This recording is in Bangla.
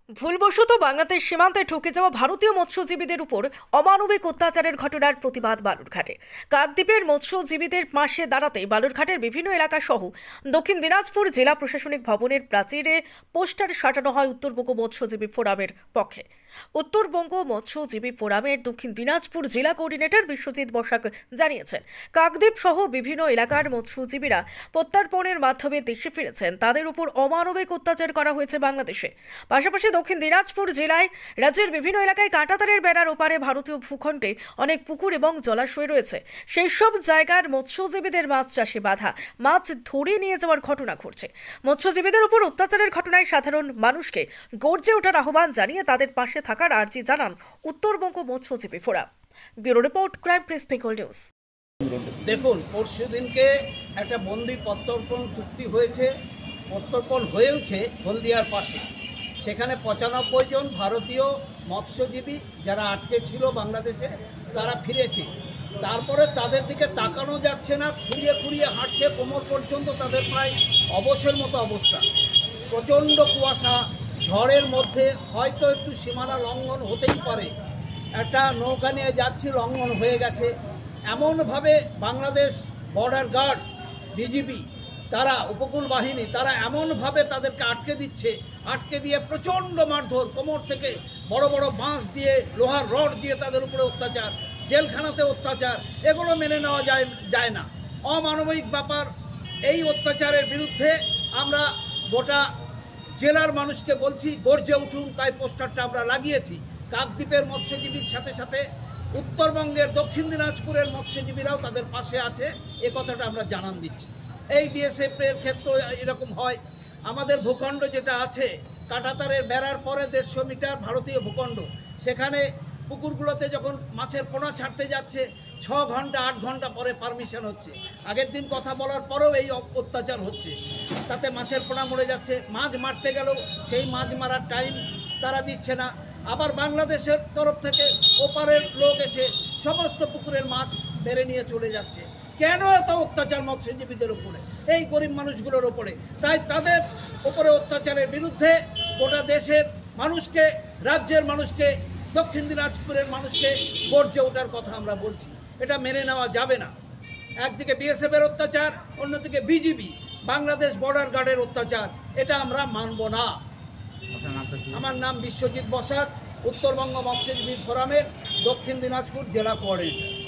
ভুলবশত বাংলাদেশ সীমান্তে ঢুকে যাওয়া ভারতীয় মৎস্যজীবীদের উপর অমানবিক অত্যাচারের ঘটনার প্রতিবাদ বালুরঘাটে। কাকদ্বীপের মৎস্যজীবীদের পাশে দাঁড়াতে বালুরঘাটের বিভিন্ন এলাকা সহ দক্ষিণ দিনাজপুর জেলা প্রশাসনিক ভবনের প্রাচীরে পোস্টার সাটানো হয় উত্তরবঙ্গ মৎস্যজীবী ফোরামের পক্ষে। উত্তরবঙ্গ মৎস্যজীবী ফোরামের দক্ষিণ দিনাজপুর জেলা কোঅর্ডিনেটর বিশ্বজিৎ বসাক জানিয়েছেন, কাকদ্বীপ সহ বিভিন্ন এলাকার মৎস্যজীবীরা প্রত্যর্পণের মাধ্যমে দেশে ফিরেছেন। তাদের উপর অমানবিক অত্যাচার করা হয়েছে বাংলাদেশে। পাশাপাশি দক্ষিণ দিনাজপুর জেলায় রাজ্যের বিভিন্ন এলাকায় কাঁটাতারের বেড়ার ওপারে ভারতীয় ভূখণ্ডে অনেক পুকুর এবং জলাশয় রয়েছে। সেই সব জায়গার মৎস্যজীবীদের মাছ চাষে বাধা, মাছ ধরে নিয়ে যাওয়ার ঘটনা ঘটছে। মৎস্যজীবীদের উপর অত্যাচারের ঘটনায় সাধারণ মানুষকে গর্জে ওঠার আহ্বান জানিয়ে তাদের পাশে থাকার আর্জি জানান উত্তরবঙ্গ মৎস্যজীবী forum. Bureau report, crime press Bengal news. দেখুন, পরশু দিনকে একটা বন্দি প্রত্যর্পণ চুক্তি হয়েছে, প্রত্যর্পণ হয়েওছে হলদিয়ার পাশে। সেখানে 95 জন ভারতীয় মৎস্যজীবী যারা আটকে ছিল বাংলাদেশে, তারা ফিরেছে। তারপরে তাদের দিকে তাকানো যাচ্ছে না, খুঁড়িয়ে খুঁড়িয়ে হাঁটছে, কোমর পর্যন্ত তাদের প্রায় অবশের মতো অবস্থা। প্রচণ্ড কুয়াশা, ঝড়ের মধ্যে হয়তো একটু সীমানা লঙ্ঘন হতেই পারে, একটা নৌকা নিয়ে যাচ্ছি, লঙ্ঘন হয়ে গেছে। এমনভাবে বাংলাদেশ বর্ডার গার্ড, বিজিবি, তারা উপকূল বাহিনী, তারা এমনভাবে তাদেরকে আটকে দিচ্ছে, আটকে দিয়ে প্রচণ্ড মারধর, কোমর থেকে বড় বড় বাঁশ দিয়ে, লোহার রড দিয়ে তাদের উপরে অত্যাচার, জেলখানাতে অত্যাচার, এগুলো মেনে নেওয়া যায় না। অমানবিক ব্যাপার। এই অত্যাচারের বিরুদ্ধে আমরা গোটা জেলার মানুষকে বলছি, গর্জে উঠুন। তাই পোস্টারটা আমরা লাগিয়েছি। কাকদ্বীপের মৎস্যজীবীর সাথে সাথে উত্তরবঙ্গের দক্ষিণ দিনাজপুরের মৎস্যজীবীরাও তাদের পাশে আছে, এ কথাটা আমরা জানান দিচ্ছি। এই বিএসএফের ক্ষেত্রে এরকম হয়। আমাদের ভূখণ্ড যেটা আছে, কাঁটাতারের বেড়ার পরে 150 মিটার ভারতীয় ভূখণ্ড, সেখানে পুকুরগুলোতে যখন মাছের পোনা ছাড়তে যাচ্ছে 6 ঘন্টা 8 ঘন্টা পরে পারমিশন হচ্ছে। আগের দিন কথা বলার পরেও এই অত্যাচার হচ্ছে, তাতে মাছের পোনা মরে যাচ্ছে। মাছ মারতে গেলেও সেই মাছ মারার টাইম তারা দিচ্ছে না। আবার বাংলাদেশের তরফ থেকে ওপারের লোক এসে সমস্ত পুকুরের মাছ মেরে নিয়ে চলে যাচ্ছে। কেন এত অত্যাচার মৎস্যজীবীদের উপরে, এই গরিব মানুষগুলোর উপরে? তাই তাদের উপরে অত্যাচারের বিরুদ্ধে গোটা দেশের মানুষকে, রাজ্যের মানুষকে, দক্ষিণ দিনাজপুরের মানুষকে গর্জে ওঠার কথা আমরা বলছি। এটা মেনে নেওয়া যাবে না। একদিকে বিএসএফের অত্যাচার, অন্যদিকে বিজিবি, বাংলাদেশ বর্ডার গার্ডের অত্যাচার, এটা আমরা মানব না। আমার নাম বিশ্বজিৎ বসাক, উত্তরবঙ্গ মৎস্যজীবী ফোরামের দক্ষিণ দিনাজপুর জেলা কোঅর্ডিনেটর।